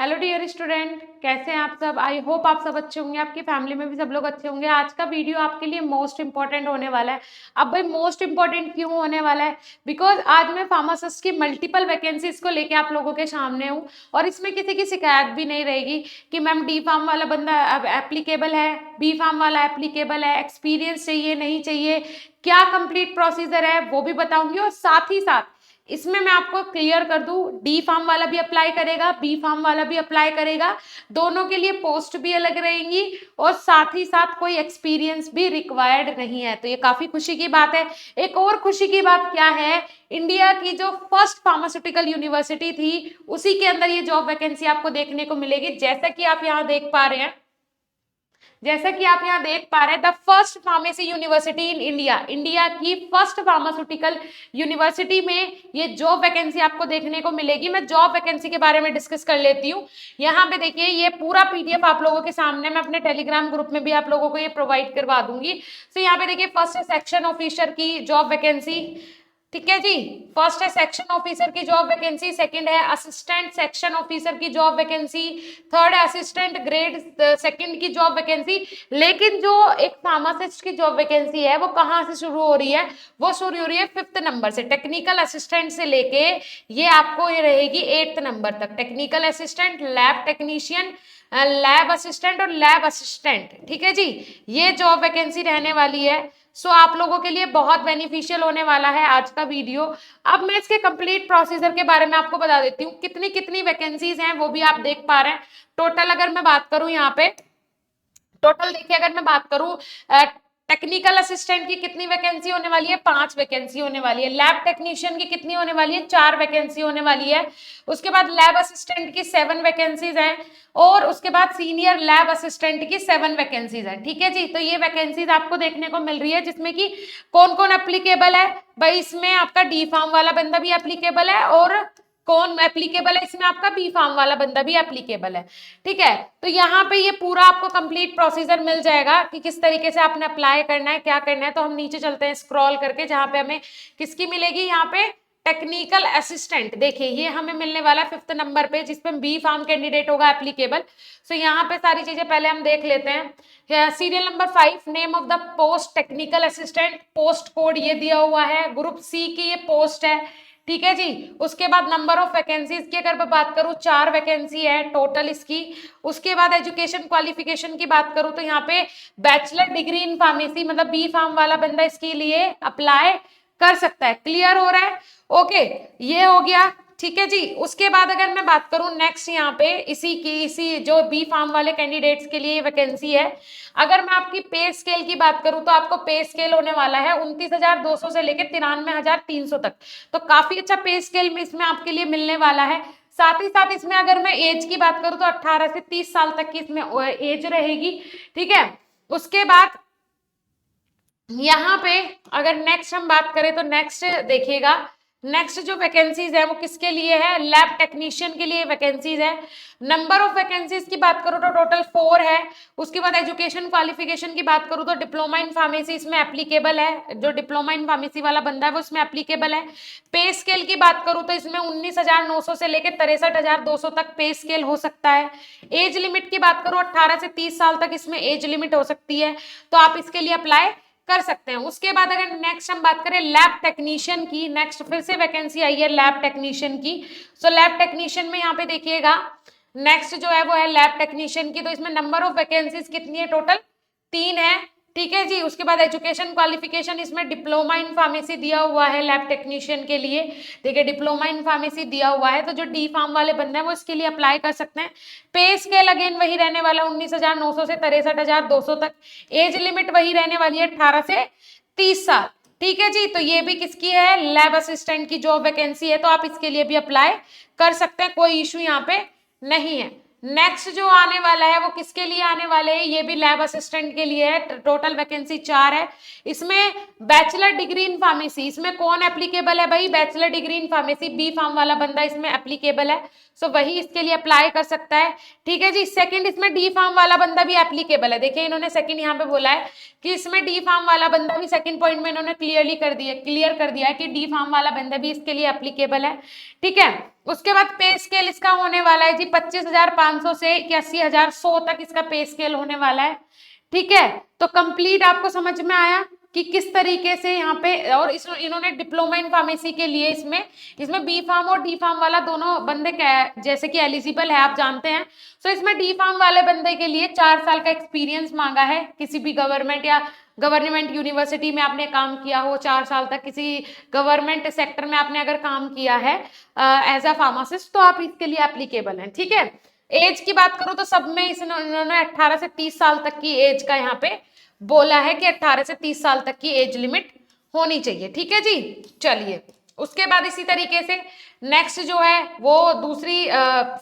Hello dear student, कैसे हैं आप सब। आई होप आप सब अच्छे होंगे, आपकी फैमिली में भी सब लोग अच्छे होंगे। आज का वीडियो आपके लिए मोस्ट इंपॉर्टेंट होने वाला है। अब भाई मोस्ट इंपॉर्टेंट क्यों होने वाला है? बिकॉज आज मैं फार्मासिस्ट की मल्टीपल वैकेंसीज को लेके आप लोगों के सामने हूँ और इसमें किसी की शिकायत भी नहीं रहेगी कि मैम डी फार्म वाला बंदा एप्लीकेबल है, बी फार्म वाला एप्लीकेबल है, एक्सपीरियंस चाहिए नहीं चाहिए, क्या कंप्लीट प्रोसीजर है वो भी बताऊंगी। और साथ ही साथ इसमें मैं आपको क्लियर कर दूं, डी फार्म वाला भी अप्लाई करेगा, बी फार्म वाला भी अप्लाई करेगा, दोनों के लिए पोस्ट भी अलग रहेंगी और साथ ही साथ कोई एक्सपीरियंस भी रिक्वायर्ड नहीं है। तो ये काफी खुशी की बात है। एक और खुशी की बात क्या है, इंडिया की जो फर्स्ट फार्मास्यूटिकल यूनिवर्सिटी थी उसी के अंदर ये जॉब वैकेंसी आपको देखने को मिलेगी। जैसा कि आप यहाँ देख पा रहे हैं, जैसा कि आप यहाँ देख पा रहे हैं, the first pharmacy university in India, India की फर्स्ट फार्मास्यूटिकल यूनिवर्सिटी में ये जॉब वैकेंसी आपको देखने को मिलेगी। मैं जॉब वैकेंसी के बारे में डिस्कस कर लेती हूँ। यहाँ पे देखिए, ये पूरा पीडीएफ आप लोगों के सामने मैं अपने टेलीग्राम ग्रुप में भी आप लोगों को ये प्रोवाइड करवा दूंगी। तो यहाँ पे देखिए, फर्स्ट है सेक्शन ऑफिसर की जॉब वैकेंसी, ठीक है जी। फर्स्ट है सेक्शन ऑफिसर की जॉब वैकेंसी, सेकंड है असिस्टेंट सेक्शन ऑफिसर की जॉब वैकेंसी, थर्ड है असिस्टेंट ग्रेड सेकंड की जॉब वैकेंसी। लेकिन जो एक फार्मासिस्ट की जॉब वैकेंसी है वो कहाँ से शुरू हो रही है? वो शुरू हो रही है 5th नंबर से। टेक्निकल असिस्टेंट से लेके ये आपको ये रहेगी 8th नंबर तक। Technical assistant, lab technician, lab assistant और लैब असिस्टेंट, ठीक है जी। ये जॉब वैकेंसी रहने वाली है। सो आप लोगों के लिए बहुत बेनिफिशियल होने वाला है आज का वीडियो। अब मैं इसके कंप्लीट प्रोसीजर के बारे में आपको बता देती हूँ, कितनी कितनी वैकेंसीज हैं वो भी आप देख पा रहे हैं। टोटल अगर मैं बात करूं, यहाँ पे टोटल देखिए, अगर मैं बात करूं टेक्निकल असिस्टेंट की कितनी वैकेंसी होने वाली है? 5 वैकेंसी होने वाली है। लैब टेक्नीशियन की कितनी होने वाली है? 4 वैकेंसी होने वाली है। उसके बाद लैब असिस्टेंट की 7 वैकेंसीज हैं और उसके बाद सीनियर लैब असिस्टेंट की 7 वैकेंसीज हैं, ठीक है जी। तो ये वैकेंसीज आपको देखने को मिल रही है, जिसमें कि कौन कौन एप्लीकेबल है भाई। इसमें आपका डी फार्म वाला बंदा भी एप्लीकेबल है और कौन एप्लीकेबल है इसमें? आपका बी फार्म वाला बंदा भी एप्लीकेबल है, ठीक है। तो यहाँ पे ये पूरा आपको कंप्लीट प्रोसीजर मिल जाएगा कि किस तरीके से आपने अप्लाई करना है, क्या करना है। तो हम नीचे चलते हैं स्क्रॉल करके, जहां पे हमें किसकी मिलेगी? यहाँ पे टेक्निकल असिस्टेंट। देखिए, ये हमें मिलने वाला 5th नंबर पे, जिसपे बी फार्म कैंडिडेट होगा एप्लीकेबल। सो यहाँ पे सारी चीजें पहले हम देख लेते हैं। Serial number 5, name of the post technical assistant, post code ये दिया हुआ है, ग्रुप सी की ये पोस्ट है, ठीक है जी। उसके बाद नंबर ऑफ वैकेंसीज की अगर मैं बात करूं, 4 वैकेंसी है टोटल इसकी। उसके बाद एजुकेशन क्वालिफिकेशन की बात करूं तो यहाँ पे बैचलर डिग्री इन फार्मेसी, मतलब बी फार्म वाला बंदा इसके लिए अप्लाई कर सकता है। क्लियर हो रहा है? ओके, ये हो गया, ठीक है जी। उसके बाद अगर मैं बात करूं नेक्स्ट, यहाँ पे इसी जो बी फार्म वाले कैंडिडेट्स के लिए वैकेंसी है। अगर मैं आपकी पे स्केल की बात करूं तो आपको पे स्केल होने वाला है 29,200 से लेकर 93,300 तक। तो काफी अच्छा पे स्केल में इसमें आपके लिए मिलने वाला है। साथ ही साथ इसमें अगर मैं एज की बात करूं तो 18 से 30 साल तक की इसमें एज रहेगी, ठीक है। उसके बाद यहाँ पे अगर नेक्स्ट हम बात करें तो नेक्स्ट देखिएगा, नेक्स्ट जो वैकेंसीज है वो किसके लिए है? लैब टेक्नीशियन के लिए वैकेंसीज है। नंबर ऑफ वैकेंसीज की बात करूं तो टोटल 4 है। उसके बाद एजुकेशन क्वालिफिकेशन की बात करूं तो डिप्लोमा इन फार्मेसी इसमें एप्लीकेबल है, जो डिप्लोमा इन फार्मेसी वाला बंदा है वो इसमें एप्लीकेबल है। पे स्केल की बात करूं तो इसमें 19,900 से लेकर 63,200 तक पे स्केल हो सकता है। एज लिमिट की बात करूं 18 से 30 साल तक इसमें एज लिमिट हो सकती है, तो आप इसके लिए अप्लाई कर सकते हैं। उसके बाद अगर नेक्स्ट हम बात करें लैब टेक्नीशियन की, नेक्स्ट फिर से वैकेंसी आई है लैब टेक्नीशियन की। सो लैब टेक्नीशियन में यहाँ पे देखिएगा, नेक्स्ट जो है वो है लैब टेक्नीशियन की। तो इसमें नंबर ऑफ वैकेंसीज कितनी है? टोटल 3 है, ठीक है जी। उसके बाद एजुकेशन क्वालिफिकेशन इसमें डिप्लोमा इन फार्मेसी दिया हुआ है लैब टेक्नीशियन के लिए। देखिए, डिप्लोमा इन फार्मेसी दिया हुआ है, तो जो डी फार्म वाले बंदे हैं वो इसके लिए अप्लाई कर सकते हैं। पे स्केल अगेन वही रहने वाला 19,900 से 63,200 तक। एज लिमिट वही रहने वाली है 18 से 30 साल, ठीक है जी। तो ये भी किसकी है? लैब असिस्टेंट की जॉब वैकेंसी है, तो आप इसके लिए भी अप्लाई कर सकते हैं, कोई इश्यू यहाँ पे नहीं है। नेक्स्ट जो आने वाला है वो किसके लिए आने वाले हैं? ये भी लैब असिस्टेंट के लिए है। टोटल वैकेंसी 4 है। इसमें बैचलर डिग्री इन फार्मेसी, इसमें कौन एप्लीकेबल है भाई? Bachelor degree in pharmacy, B pharm वाला बंदा इसमें एप्लीकेबल है, सो वही इसके लिए अप्लाई कर सकता है, ठीक है जी। सेकंड, इसमें डी फार्म वाला बंदा भी एप्लीकेबल है। देखिए, इन्होंने सेकंड यहाँ पे बोला है कि इसमें डी फार्म वाला बंदा भी, सेकंड पॉइंट में इन्होंने क्लियर कर दिया है कि डी फार्म वाला बंदा भी इसके लिए एप्लीकेबल है, ठीक है। उसके बाद पे स्केल इसका होने वाला है जी 25,500 से 81,100 तक इसका पे स्केल होने वाला है। ठीक है, तो कंप्लीट आपको समझ में आया कि किस तरीके से यहाँ पे, और इन्होंने डिप्लोमा इन फार्मेसी के लिए इसमें इसमें बी फार्म और डी फार्म वाला दोनों बंदे जैसे कि एलिजिबल है, आप जानते हैं। तो इसमें डी फार्म वाले बंदे के लिए 4 साल का एक्सपीरियंस मांगा है, किसी भी गवर्नमेंट या गवर्नमेंट यूनिवर्सिटी में आपने काम किया हो 4 साल तक, किसी गवर्नमेंट सेक्टर में आपने अगर काम किया है एज अ फार्मासिस्ट, तो आप इसके लिए एप्लीकेबल हैं। ठीक है, एज की बात करूं तो सब में इन्होंने 18 से 30 साल तक की एज का यहाँ पे बोला है कि 18 से 30 साल तक की एज लिमिट होनी चाहिए। ठीक है जी, चलिए उसके बाद इसी तरीके से नेक्स्ट जो है वो दूसरी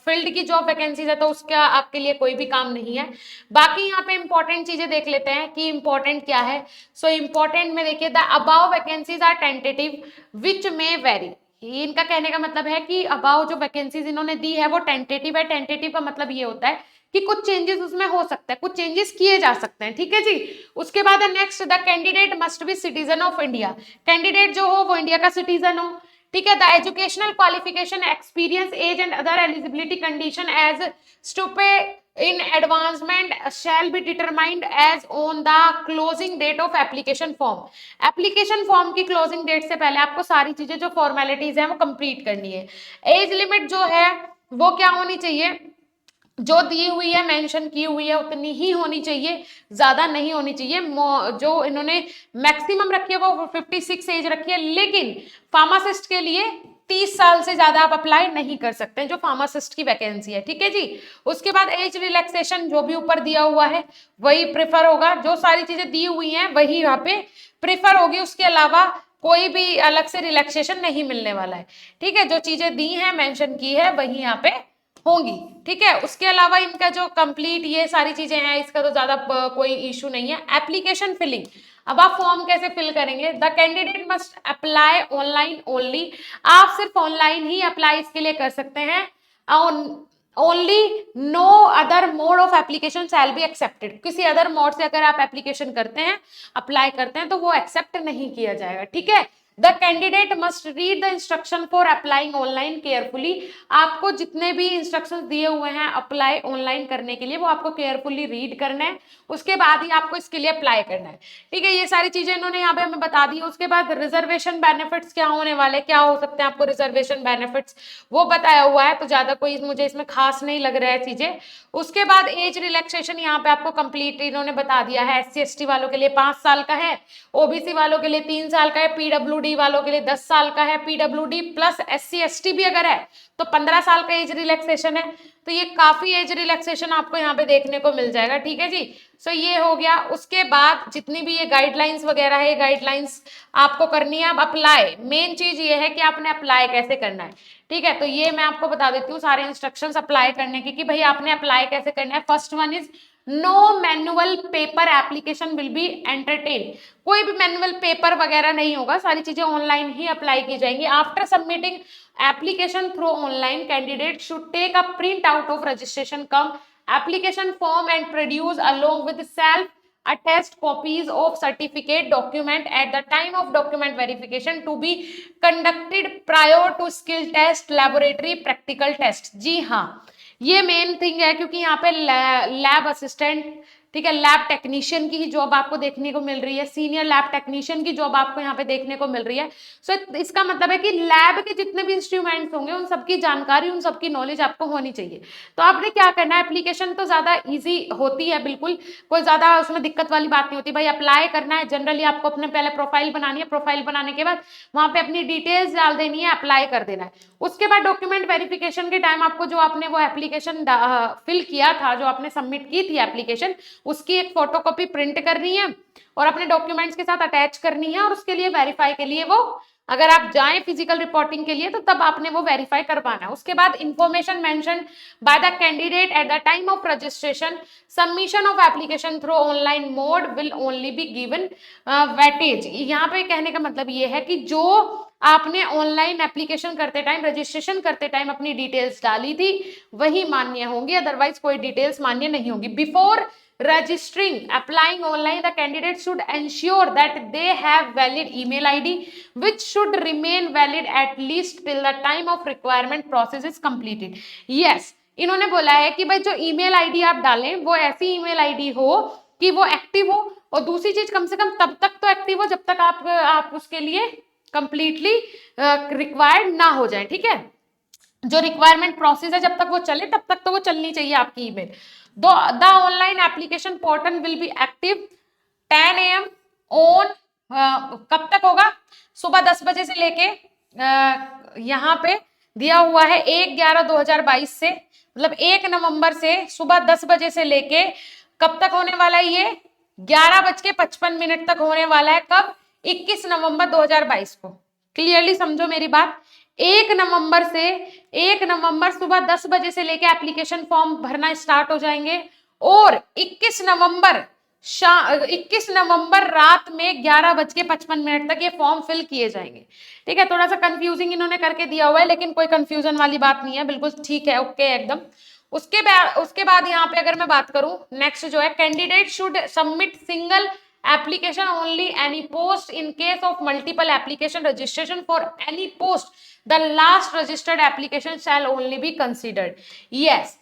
फील्ड की जॉब वैकेंसीज है, तो उसका आपके लिए कोई भी काम नहीं है। बाकी यहाँ पे इंपॉर्टेंट चीजें देख लेते हैं कि इंपॉर्टेंट क्या है। सो इंपॉर्टेंट में देखिए, the above vacancies are tentative which may vary. इनका कहने का मतलब है कि अबाव जो वैकेंसीज इन्होंने दी है वो टेंटेटिव है। टेंटेटिव का मतलब ये होता है कि कुछ चेंजेस उसमें हो सकता है, कुछ चेंजेस किए जा सकते हैं। ठीक है जी, उसके बाद next, the candidate must be citizen of India. Candidate जो हो वो इंडिया का सिटीजन हो। ठीक है, the educational qualification, experience, age and other eligibility condition as स्टूपे in advancement shall be determined as on the closing date of application form। Application form की closing date से पहले आपको सारी चीजें जो फॉर्मेलिटीज हैं वो कंप्लीट करनी है। एज लिमिट जो है वो क्या होनी चाहिए, जो दी हुई है, मेंशन की हुई है, उतनी ही होनी चाहिए, ज्यादा नहीं होनी चाहिए। जो इन्होंने मैक्सिमम रखी है वो 56 एज रखी है, लेकिन फार्मासिस्ट के लिए 30 साल से ज्यादा आप अप्लाई नहीं कर सकते हैं, जो फार्मासिस्ट की वैकेंसी है। ठीक है जी, उसके बाद एज रिलैक्सेशन जो भी ऊपर दिया हुआ है वही प्रेफर होगा, जो सारी चीजें दी हुई हैं वही यहाँ पे प्रेफर होगी, उसके अलावा कोई भी अलग से रिलैक्सेशन नहीं मिलने वाला है। ठीक है, जो चीजें दी हैं मेंशन की है वही यहाँ पे होंगी। ठीक है, उसके अलावा इनका जो कंप्लीट ये सारी चीजें हैं, इसका तो ज्यादा कोई इशू नहीं है। एप्लीकेशन फिलिंग, अब आप फॉर्म कैसे फिल करेंगे, the candidate must apply online only. आप सिर्फ ऑनलाइन ही अप्लाई इसके लिए कर सकते हैं। Only no other mode of application shall be accepted. किसी अदर मोड से अगर आप एप्लीकेशन करते हैं, अप्लाई करते हैं, तो वो एक्सेप्ट नहीं किया जाएगा। ठीक है, the candidate must read the instruction for applying online carefully. आपको जितने भी इंस्ट्रक्शंस दिए हुए हैं अप्लाई ऑनलाइन करने के लिए, वो आपको केयरफुली रीड करना है, उसके बाद ही आपको इसके लिए अप्लाई करना है। ठीक है, ये सारी चीजें इन्होंने यहाँ पे हमें बता दी। उसके बाद रिजर्वेशन बेनिफिट्स क्या होने वाले, क्या हो सकते हैं आपको रिजर्वेशन बेनिफिट्स, वो बताया हुआ है, तो ज्यादा कोई मुझे इसमें खास नहीं लग रहा है चीजें। उसके बाद एज रिलैक्सेशन यहाँ पे आपको कंप्लीट इन्होंने बता दिया है। SC ST वालों के लिए 5 साल का है, OBC वालों के लिए 3 साल का है, PWD वालों के लिए 10 साल का है, PWD प्लस SC ST भी अगर है तो 15 साल का एज रिलैक्सेशन है। तो ये काफी एज रिलैक्सेशन आपको यहाँ पे देखने को मिल जाएगा। ठीक है जी, सो ये हो गया। उसके बाद जितनी भी ये गाइडलाइंस वगैरह है, गाइडलाइंस आपको करनी है। अब अप्लाई, मेन चीज ये है कि आपने अप्लाई कैसे करना है। ठीक है, तो ये मैं आपको बता देती हूँ सारे इंस्ट्रक्शंस अप्लाई करने की, कि भाई आपने अप्लाई कैसे करना है। First one is no manual paper application will be entertain. कोई भी मैनुअल पेपर वगैरह नहीं होगा, सारी चीजें ऑनलाइन ही अप्लाई की जाएंगी। After submitting application through online, candidate should take a print out of registration cum application form and produce along with self attest copies of certificate document at the time of document verification to be conducted prior to skill test laboratory practical test। जी हाँ, ये main thing है, क्योंकि यहाँ पे lab assistant, ठीक है, lab technician की job आपको देखने को मिल रही है, सीनियर लैब टेक्नीशियन की जॉब आपको यहाँ पे देखने को मिल रही है। सो इसका मतलब है कि लैब के जितने भी इंस्ट्रूमेंट्स होंगे उन सबकी जानकारी, उन सबकी नॉलेज आपको होनी चाहिए। तो आपने क्या करना है, एप्लीकेशन तो ज्यादा इजी होती है, बिल्कुल कोई ज्यादा उसमें दिक्कत वाली बात नहीं होती। भाई अप्लाई करना है, जनरली आपको अपने पहले प्रोफाइल बनानी है, प्रोफाइल बनाने के बाद वहां पे अपनी डिटेल्स डाल देनी है, अप्लाई कर देना है। उसके बाद डॉक्यूमेंट वेरिफिकेशन के टाइम आपको जो आपने वो एप्लीकेशन फिल किया था, जो आपने सबमिट की थी एप्लीकेशन, उसकी एक फोटोकॉपी प्रिंट करनी है और अपने डॉक्यूमेंट्स के साथ अटैच करनी है, और उसके लिए वेरीफाई के लिए वो, अगर आप जाएं फिजिकल रिपोर्टिंग के लिए तो तब आपने वो वेरीफाई करवाना है। उसके बाद information mention by the candidate at the time of registration, submission of application through online mode will only be given weightage. यहाँ पे कहने का मतलब ये है कि जो आपने ऑनलाइन एप्लीकेशन करते टाइम, रजिस्ट्रेशन करते टाइम अपनी डिटेल्स डाली थी वही मान्य होंगी, अदरवाइज कोई डिटेल्स मान्य नहीं होगी। Before registering applying online, the candidate should ensure that they have valid email id which should remain valid at least till the time of requirement process is completed। yes, इन्होंने बोला है कि भाई जो ईमेल आईडी आप डालें वो ऐसी ईमेल आईडी हो कि वो एक्टिव हो, और दूसरी चीज कम से कम तब तक तो एक्टिव हो जब तक आप उसके लिए कंप्लीटली रिक्वायर्ड ना हो जाए। ठीक है, जो रिक्वायरमेंट प्रोसेस है जब तक वो चले तब तक तो वो चलनी चाहिए आपकी email. The online application portal will be active 10 AM on, कब तक होगा, सुबह 10 बजे से लेके यहाँ पे दिया हुआ है 1/11/2022 से, मतलब 1 नवंबर से सुबह 10 बजे से लेके कब तक होने वाला है, ये 11:55 तक होने वाला है। कब, 21 नवंबर 2022 को। क्लियरली समझो मेरी बात, 1 नवंबर सुबह 10 बजे से लेके एप्लीकेशन फॉर्म भरना स्टार्ट हो जाएंगे, और 21 नवंबर रात में 11:55 तक ये फॉर्म फिल किए जाएंगे। ठीक है, थोड़ा सा कंफ्यूजिंग इन्होंने करके दिया हुआ है, लेकिन कोई कंफ्यूजन वाली बात नहीं है, बिल्कुल ठीक है, ओके एकदम। उसके बाद यहाँ पे अगर मैं बात करूं, नेक्स्ट जो है, candidate should submit single application only any post in case of multiple application registration for any post the last registered application shall only be considered। yes,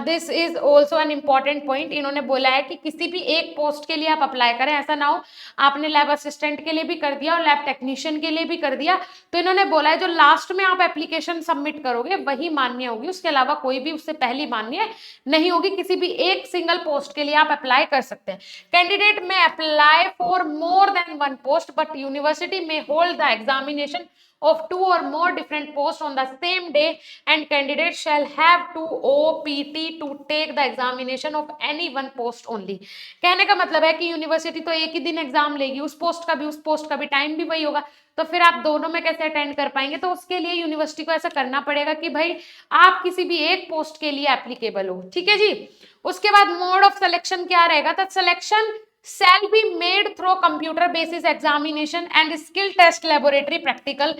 this is also an important point। इन्होंने बोला है कि किसी भी एक post के लिए आप अप्लाई करें, ऐसा ना हो आपने लैब असिस्टेंट के लिए भी कर दिया और लैब टेक्नीशियन के लिए भी कर दिया, तो इन्होंने बोला है जो लास्ट में आप एप्लीकेशन सबमिट करोगे वही मान्य होगी, उसके अलावा कोई भी उससे पहली मान्य नहीं होगी। किसी भी एक सिंगल पोस्ट के लिए आप अप्लाई कर सकते हैं। Candidate may apply for more than one post but university may hold the examination of 2 or more different posts on the same day and candidate shall have to OPT to take the examination of any one post only। कहने का मतलब है कि university तो एक ही दिन exam लेगी, उस पोस्ट का भी उस पोस्ट का भी, टाइम भी वही होगा, तो फिर आप दोनों में कैसे अटेंड कर पाएंगे। तो उसके लिए यूनिवर्सिटी को ऐसा करना पड़ेगा कि भाई आप किसी भी एक पोस्ट के लिए एप्लीकेबल हो। ठीक है जी, उसके बाद मोड ऑफ सिलेक्शन क्या रहेगा, तो selection shall be made through computer basis examination and skill test laboratory practical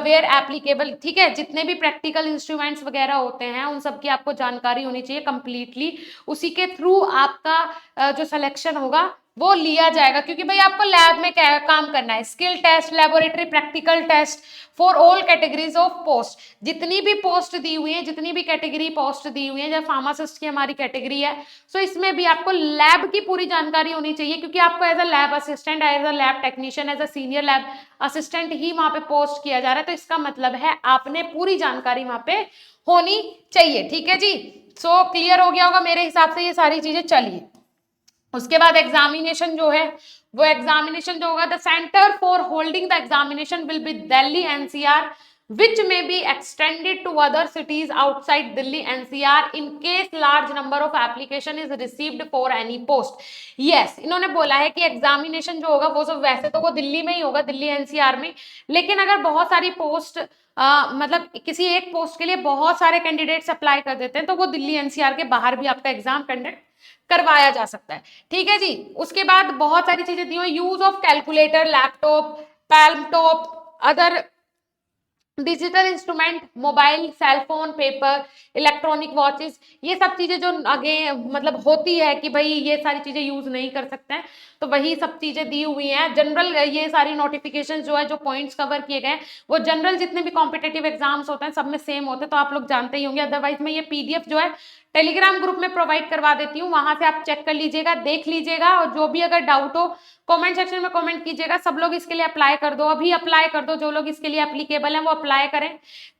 where applicable। ठीक है, जितने भी प्रैक्टिकल इंस्ट्रूमेंट्स वगैरह होते हैं उन सब की आपको जानकारी होनी चाहिए कंप्लीटली, उसी के थ्रू आपका जो सिलेक्शन होगा वो लिया जाएगा, क्योंकि भाई आपको लैब में काम करना है। Skill test, laboratory practical test for all categories of post, जितनी भी पोस्ट दी हुई है, जितनी भी कैटेगरी पोस्ट दी हुई है, जब फार्मासिस्ट की हमारी कैटेगरी है, सो इसमें भी आपको लैब की पूरी जानकारी होनी चाहिए, क्योंकि आपको as a lab assistant, as a lab technician, as a senior lab assistant ही वहां पे पोस्ट किया जा रहा है, तो इसका मतलब है आपने पूरी जानकारी वहां पे होनी चाहिए। ठीक है जी, सो क्लियर हो गया होगा मेरे हिसाब से ये सारी चीजें। चलिए उसके बाद एग्जामिनेशन जो है, वो एग्जामिनेशन जो होगा, the centre for holding the examination will be Delhi NCR which may be extended to other cities outside Delhi NCR in case large number of application is received for any post। yes, इन्होंने बोला है कि examination जो होगा वो सब वैसे तो वो दिल्ली में ही होगा, दिल्ली एनसीआर में, लेकिन अगर बहुत सारी पोस्ट मतलब किसी एक पोस्ट के लिए बहुत सारे कैंडिडेट्स अप्लाई कर देते हैं तो वो दिल्ली एनसीआर के बाहर भी आपका एग्जाम कंडक्ट करवाया जा सकता है। ठीक है जी, उसके बाद बहुत सारी चीजें दी हुई, use of calculator, laptop, palmtop, other digital instrument, mobile, cellphone, paper, electronic watches, ये सब चीजें जो आगे मतलब होती है कि भाई ये सारी चीजें यूज नहीं कर सकते हैं, तो वही सब चीजें दी हुई हैं। जनरल ये सारी नोटिफिकेशन जो है, जो पॉइंट्स कवर किए गए हैं, वो जनरल जितने भी कॉम्पिटेटिव एग्जाम्स होते हैं सब में सेम होते हैं, तो आप लोग जानते ही होंगे। अदरवाइज मैं ये पीडीएफ जो है टेलीग्राम ग्रुप में प्रोवाइड करवा देती हूँ, वहां से आप चेक कर लीजिएगा, देख लीजिएगा, और जो भी अगर डाउट हो कमेंट सेक्शन में कमेंट कीजिएगा। सब लोग इसके लिए अप्लाई कर दो, अभी अप्लाई कर दो, जो लोग इसके लिए एप्लीकेबल हैं वो अप्लाई करें।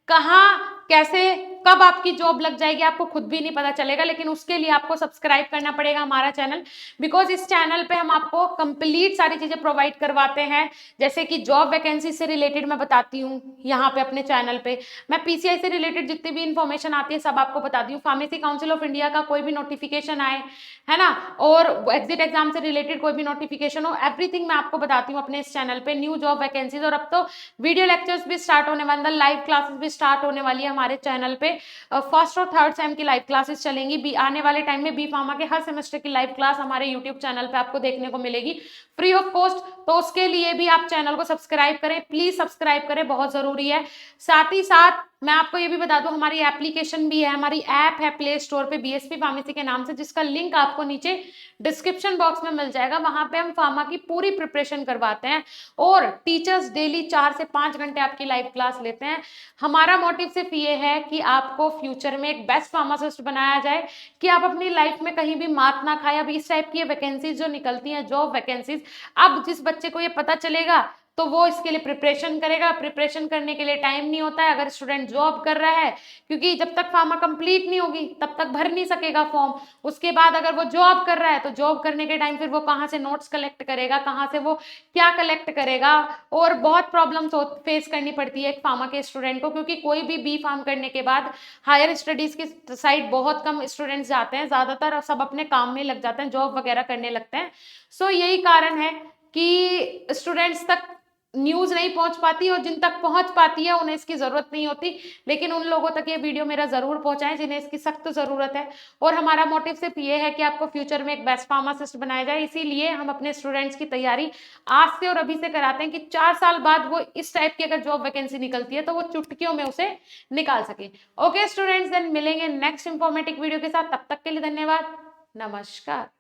कहाँ कैसे कब आपकी जॉब लग जाएगी आपको खुद भी नहीं पता चलेगा, लेकिन उसके लिए आपको सब्सक्राइब करना पड़ेगा हमारा चैनल, बिकॉज इस चैनल पे हम आपको कंप्लीट सारी चीजें प्रोवाइड करवाते हैं, जैसे कि जॉब वैकेंसी से रिलेटेड मैं बताती हूँ यहाँ पे अपने चैनल पे, मैं पीसीआई से रिलेटेड जितनी भी इंफॉर्मेशन आती है सब आपको बताती हूँ। फार्मेसी काउंसिल ऑफ इंडिया का कोई भी नोटिफिकेशन आए, है ना, और एग्जिट एग्जाम से रिलेटेड कोई भी नोटिफिकेशन हो, एवरीथिंग मैं आपको बताती हूँ अपने इस चैनल पे, न्यू जॉब वैकेंसीज। और अब तो वीडियो लेक्चर्स भी स्टार्ट होने वाले, लाइव क्लासेस भी स्टार्ट होने वाली है हमारे चैनल पे, फर्स्ट और थर्ड सेम की लाइव क्लासेस चलेंगी। आने वाले टाइम में बी फार्मा के हर सेमेस्टर की लाइव क्लास हमारे यूट्यूब चैनल पे आपको देखने को मिलेगी फ्री ऑफ कॉस्ट। तो उसके लिए भी आप चैनल को सब्सक्राइब करें, प्लीज सब्सक्राइब करें, बहुत जरूरी है। साथ ही साथ मैं आपको ये भी बता दूं, हमारी एप्लीकेशन भी है, हमारी ऐप है प्ले स्टोर पे बीएसपी फार्मेसी के नाम से, जिसका लिंक आपको नीचे डिस्क्रिप्शन बॉक्स में मिल जाएगा। वहां पे हम फार्मा की पूरी प्रिपरेशन करवाते हैं और टीचर्स डेली 4 से 5 घंटे आपकी लाइव क्लास लेते हैं। हमारा मोटिव सिर्फ ये है कि आपको फ्यूचर में एक बेस्ट फार्मासिस्ट बनाया जाए, कि आप अपनी लाइफ में कहीं भी मात ना खाए। अब इस टाइप की वैकेंसीज जो निकलती हैं, जॉब वैकेंसीज, अब जिस बच्चे को ये पता चलेगा तो वो इसके लिए प्रिपरेशन करेगा। प्रिपरेशन करने के लिए टाइम नहीं होता है अगर स्टूडेंट जॉब कर रहा है, क्योंकि जब तक फार्मा कंप्लीट नहीं होगी तब तक भर नहीं सकेगा फॉर्म। उसके बाद अगर वो जॉब कर रहा है तो जॉब करने के टाइम फिर वो कहाँ से नोट्स कलेक्ट करेगा, कहाँ से वो क्या कलेक्ट करेगा, और बहुत प्रॉब्लम्स फेस करनी पड़ती है एक फार्मा के स्टूडेंट को, क्योंकि कोई भी बी फार्म करने के बाद हायर स्टडीज की साइड बहुत कम स्टूडेंट्स जाते हैं, ज्यादातर सब अपने काम में लग जाते हैं, जॉब वगैरह करने लगते हैं। सो यही कारण है कि स्टूडेंट्स तक न्यूज नहीं पहुंच पाती, और जिन तक पहुंच पाती है उन्हें इसकी जरूरत नहीं होती। लेकिन उन लोगों तक ये वीडियो मेरा जरूर पहुंचाएं जिन्हें इसकी सख्त जरूरत है। और हमारा मोटिव सिर्फ ये है कि आपको फ्यूचर में एक बेस्ट फार्मासिस्ट बनाया जाए। इसीलिए हम अपने स्टूडेंट्स की तैयारी आज से और अभी से कराते हैं कि 4 साल बाद वो इस टाइप की अगर जॉब वैकेंसी निकलती है तो वो चुटकियों में उसे निकाल सके। ओके स्टूडेंट्स, देन मिलेंगे नेक्स्ट इंफॉर्मेटिव वीडियो के साथ। तब तक के लिए धन्यवाद, नमस्कार।